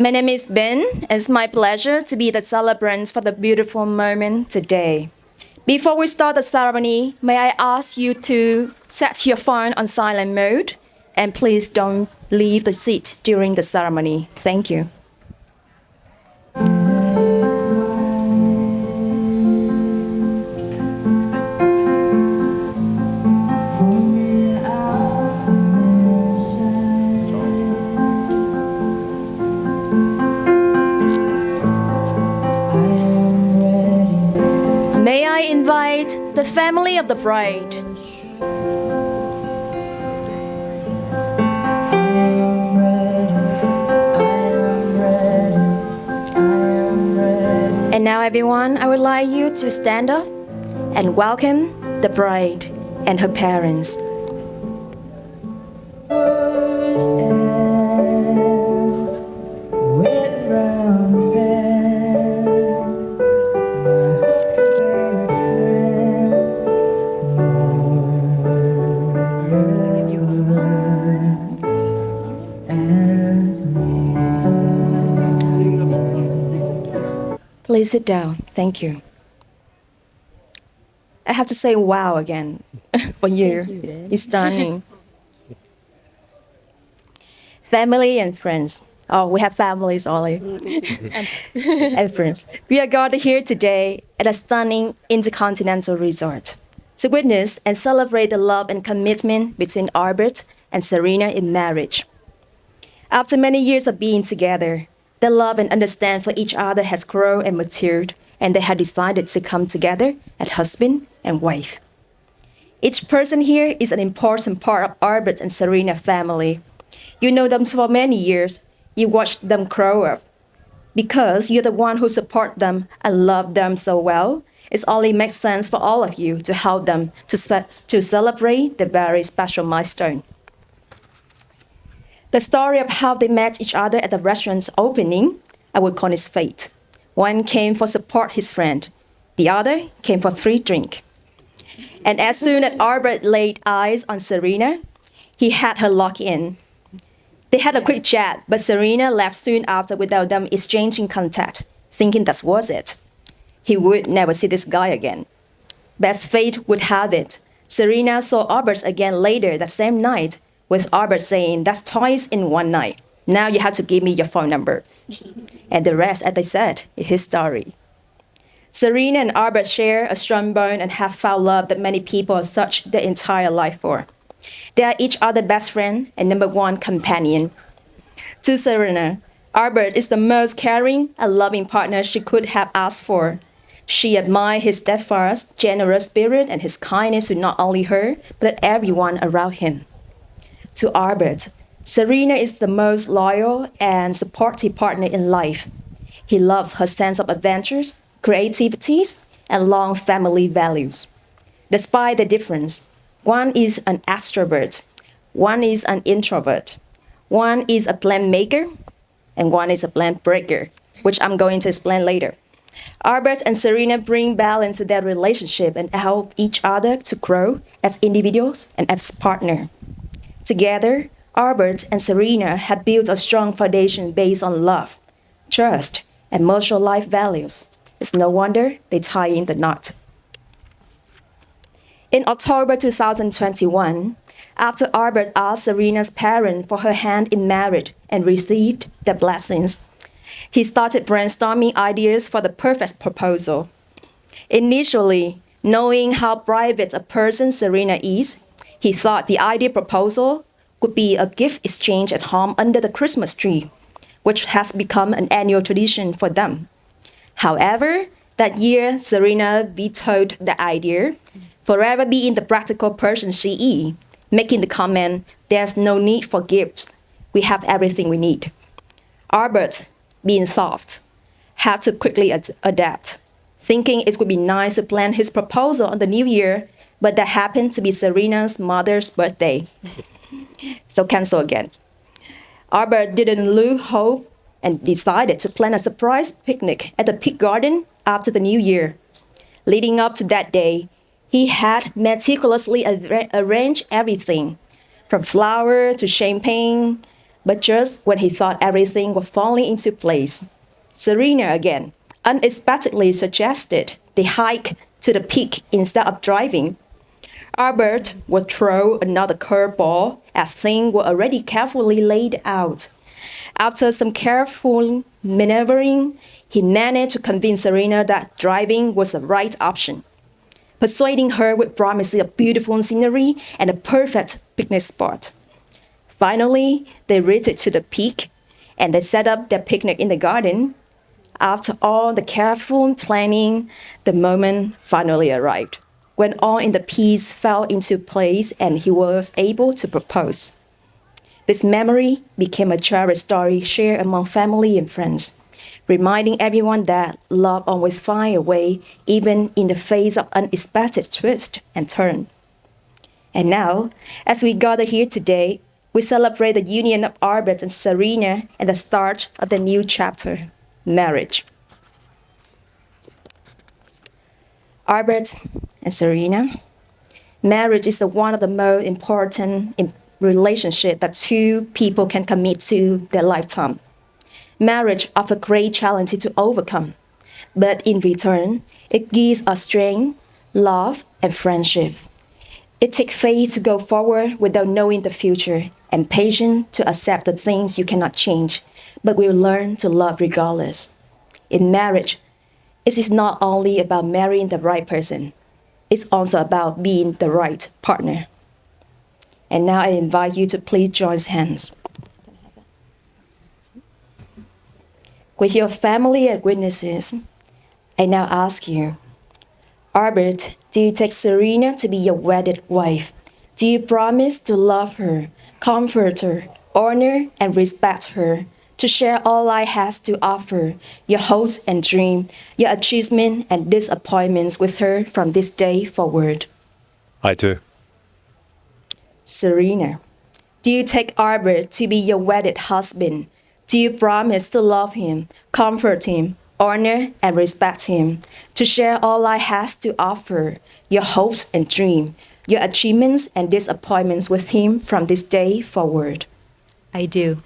My name is Binh. It's my pleasure to be the celebrant for the beautiful moment today. Before we start the ceremony, may I ask you to set your phone on silent mode and please don't leave the seat during the ceremony. Thank you. May I invite the family of the bride. And now everyone, I would like you to stand up and welcome the bride and her parents. Please sit down. Thank you. I have to say wow again for you. You're stunning. Family and friends. Oh, we have families only. And friends. We are gathered here today at a stunning InterContinental Resort to witness and celebrate the love and commitment between Albert and Serena in marriage. After many years of being together, their love and understanding for each other has grown and matured, and they have decided to come together as husband and wife. Each person here is an important part of Albert and Serena family. You know them for many years. You watched them grow up. Because you're the one who support them and love them so well, it only makes sense for all of you to help them to celebrate the very special milestone. The story of how they met each other at the restaurant's opening, I would call it fate. One came for support his friend. The other came for free drink. And as soon as Albert laid eyes on Serena, he had her locked in. They had a quick chat, but Serena left soon after without them exchanging contact, thinking that was it. He would never see this guy again. Best fate would have it, Serena saw Albert again later that same night, with Albert saying, "That's twice in one night. Now you have to give me your phone number." And the rest, as they said, is his story. Serena and Albert share a strong bond and have found love that many people search their entire life for. They are each other's best friend and number one companion. To Serena, Albert is the most caring and loving partner she could have asked for. She admired his steadfast, generous spirit and his kindness to not only her, but everyone around him. To Albert, Serena is the most loyal and supportive partner in life. He loves her sense of adventures, creativity, and long family values. Despite the difference, one is an extrovert, one is an introvert, one is a plan maker, and one is a plan breaker, which I'm going to explain later. Albert and Serena bring balance to their relationship and help each other to grow as individuals and as partners. Together, Albert and Serena have built a strong foundation based on love, trust, and mutual life values. It's no wonder they tie in the knot. In October 2021, after Albert asked Serena's parents for her hand in marriage and received their blessings, he started brainstorming ideas for the perfect proposal. Initially, knowing how private a person Serena is, he thought the ideal proposal would be a gift exchange at home under the Christmas tree, which has become an annual tradition for them. However, that year, Serena vetoed the idea, forever being the practical person she is, making the comment, "There's no need for gifts. We have everything we need." Albert, being soft, had to quickly adapt, thinking it would be nice to plan his proposal on the new year, but that happened to be Serena's mother's birthday. So cancel again. Albert didn't lose hope and decided to plan a surprise picnic at the Pig Garden after the new year. Leading up to that day, he had meticulously arranged everything, from flower to champagne, But just when he thought everything was falling into place, Serena again unexpectedly suggested they hike to the peak instead of driving. Albert would throw another curveball as things were already carefully laid out. After some careful maneuvering, he managed to convince Serena that driving was the right option, persuading her with promises of beautiful scenery and a perfect picnic spot. Finally, they reached to the peak and they set up their picnic in the garden. After all the careful planning, the moment finally arrived, when all in the piece fell into place and he was able to propose. This memory became a cherished story shared among family and friends, reminding everyone that love always finds a way, even in the face of unexpected twists and turns. And now, as we gather here today, we celebrate the union of Albert and Serena and the start of the new chapter, marriage. Albert and Serena, marriage is one of the most important relationships that two people can commit to their lifetime. Marriage offers great challenges to overcome, but in return, it gives us strength, love, and friendship. It takes faith to go forward without knowing the future, and patience to accept the things you cannot change, but will learn to love regardless. In marriage, it is not only about marrying the right person, it's also about being the right partner. And now I invite you to please join hands. With your family and witnesses, I now ask you, Albert, do you take Serena to be your wedded wife? Do you promise to love her, comfort her, honor and respect her, to share all life has to offer, your hopes and dreams, your achievements and disappointments with her from this day forward? I do. Serena, do you take Albert to be your wedded husband? Do you promise to love him, comfort him, honor and respect him, to share all life has to offer, your hopes and dreams, your achievements and disappointments with him from this day forward? I do.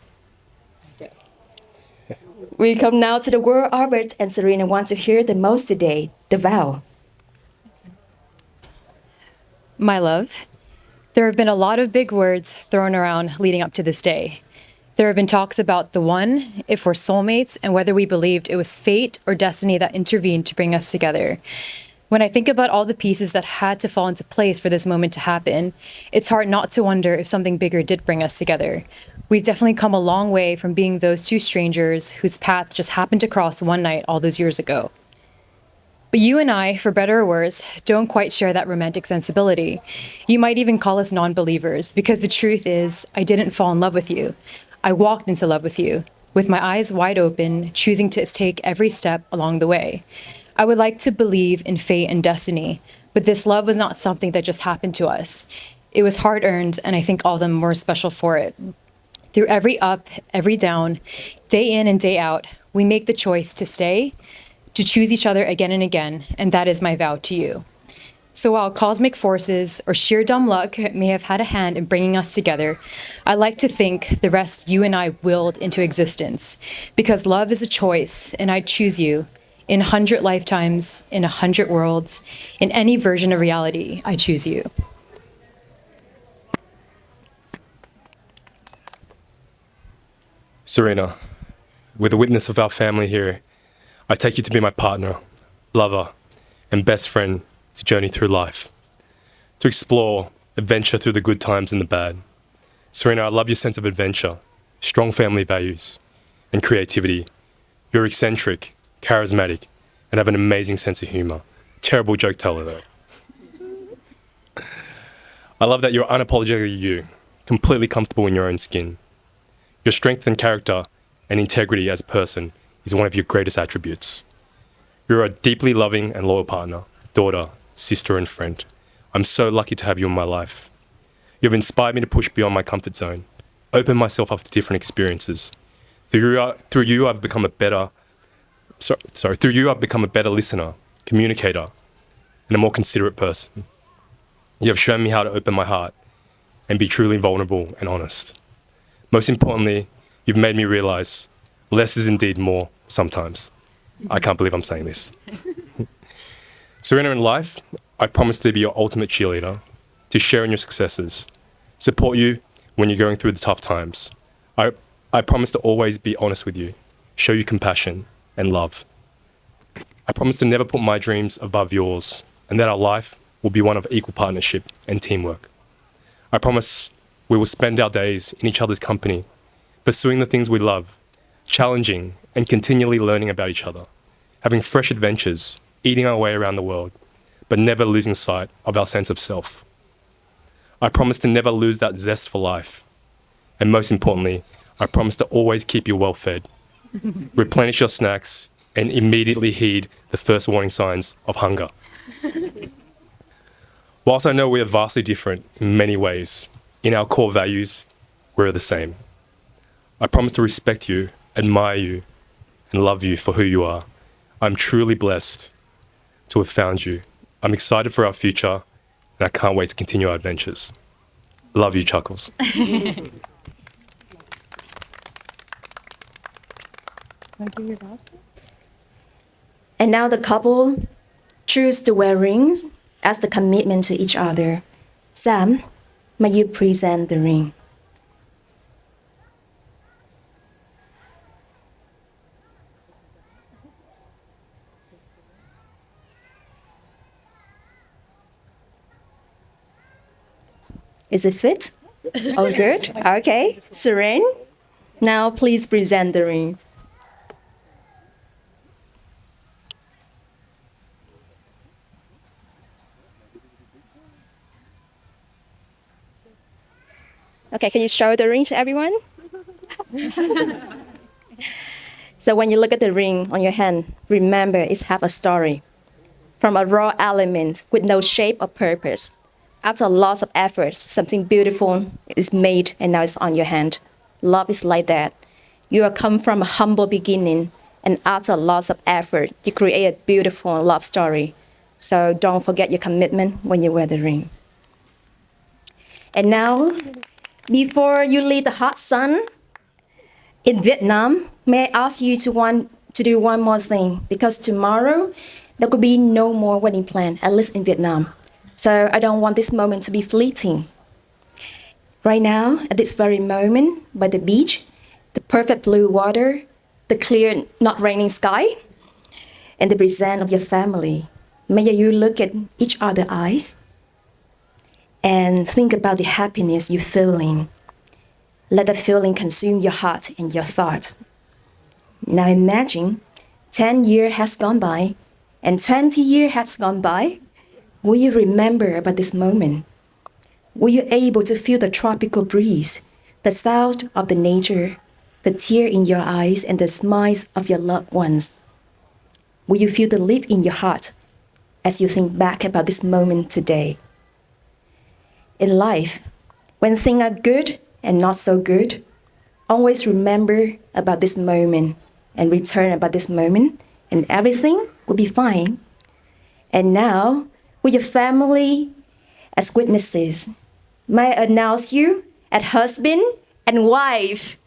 We come now to the word Albert and Serena want to hear the most today, the vow. My love, there have been a lot of big words thrown around leading up to this day. There have been talks about the one, if we're soulmates, and whether we believed it was fate or destiny that intervened to bring us together. When I think about all the pieces that had to fall into place for this moment to happen, it's hard not to wonder if something bigger did bring us together. We've definitely come a long way from being those two strangers whose paths just happened to cross one night all those years ago. But you and I, for better or worse, don't quite share that romantic sensibility. You might even call us non-believers, because the truth is, I didn't fall in love with you. I walked into love with you, with my eyes wide open, choosing to take every step along the way. I would like to believe in fate and destiny, but this love was not something that just happened to us. It was hard-earned, and I think all the more special for it. Through every up, every down, day in and day out, we make the choice to stay, to choose each other again and again, and that is my vow to you. So while cosmic forces or sheer dumb luck may have had a hand in bringing us together, I like to think the rest you and I willed into existence, because love is a choice, and I choose you. In 100 lifetimes, in 100 worlds, in any version of reality, I choose you. Serena, with the witness of our family here, I take you to be my partner, lover, and best friend to journey through life, to explore, adventure through the good times and the bad. Serena, I love your sense of adventure, strong family values, and creativity. You're eccentric, charismatic, and have an amazing sense of humor. Terrible joke teller, though. I love that you're unapologetically you, completely comfortable in your own skin. Your strength and character and integrity as a person is one of your greatest attributes. You're a deeply loving and loyal partner, daughter, sister, and friend. I'm so lucky to have you in my life. You've inspired me to push beyond my comfort zone, open myself up to different experiences. Through you, I've become a better listener, communicator, and a more considerate person. You have shown me how to open my heart and be truly vulnerable and honest. Most importantly, you've made me realize less is indeed more sometimes. I can't believe I'm saying this. Serena, in life, I promise to be your ultimate cheerleader, to share in your successes, support you when you're going through the tough times. I promise to always be honest with you, show you compassion and love. I promise to never put my dreams above yours, and that our life will be one of equal partnership and teamwork. I promise we will spend our days in each other's company, pursuing the things we love, challenging and continually learning about each other, having fresh adventures, eating our way around the world, but never losing sight of our sense of self. I promise to never lose that zest for life. And most importantly, I promise to always keep you well fed, replenish your snacks, and immediately heed the first warning signs of hunger. Whilst I know we are vastly different in many ways, in our core values, we're the same. I promise to respect you, admire you, and love you for who you are. I'm truly blessed to have found you. I'm excited for our future, and I can't wait to continue our adventures. Love you, Chuckles. And now the couple choose to wear rings as the commitment to each other. Sam, may you present the ring. Is it fit? Oh, good. Okay. Serene, now please present the ring. Okay, can you show the ring to everyone? So when you look at the ring on your hand, remember it has a story. From a raw element with no shape or purpose, after lots of efforts, something beautiful is made and now it's on your hand. Love is like that. You have come from a humble beginning, and after lots of effort, you create a beautiful love story. So don't forget your commitment when you wear the ring. And now, before you leave the hot sun in Vietnam, may I ask you to do one more thing? Because tomorrow, there could be no more wedding plan, at least in Vietnam. So I don't want this moment to be fleeting. Right now, at this very moment, by the beach, the perfect blue water, the clear, not raining sky, and the presence of your family, may you look at each other's eyes and think about the happiness you're feeling. Let the feeling consume your heart and your thought. Now imagine 10 years has gone by and 20 years has gone by. Will you remember about this moment? Were you able to feel the tropical breeze, the sound of the nature, the tear in your eyes, and the smiles of your loved ones? Will you feel the leap in your heart as you think back about this moment today? In life, when things are good and not so good, always remember about this moment and return about this moment, and everything will be fine. And now, with your family as witnesses, may I announce you as husband and wife.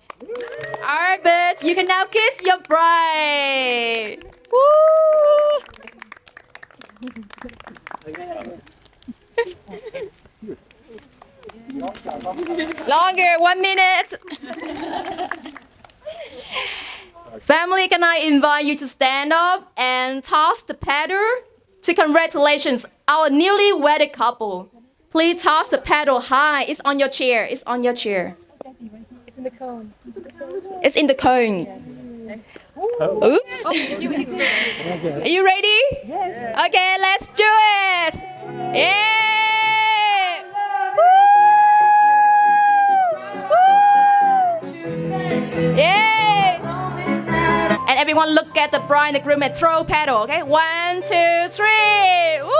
Albert, you can now kiss your bride. Woo! Longer, 1 minute. Family, can I invite you to stand up and toss the paddle to congratulations our newly wedded couple. Please toss the paddle high. It's on your chair. It's on your chair. It's in the cone. It's in the cone. Oops. Are you ready? Yes. Okay, let's do it. Yeah. Woo! Yeah. And everyone look at the bride and the groom and throw paddle, okay? 1, 2, 3. Woo!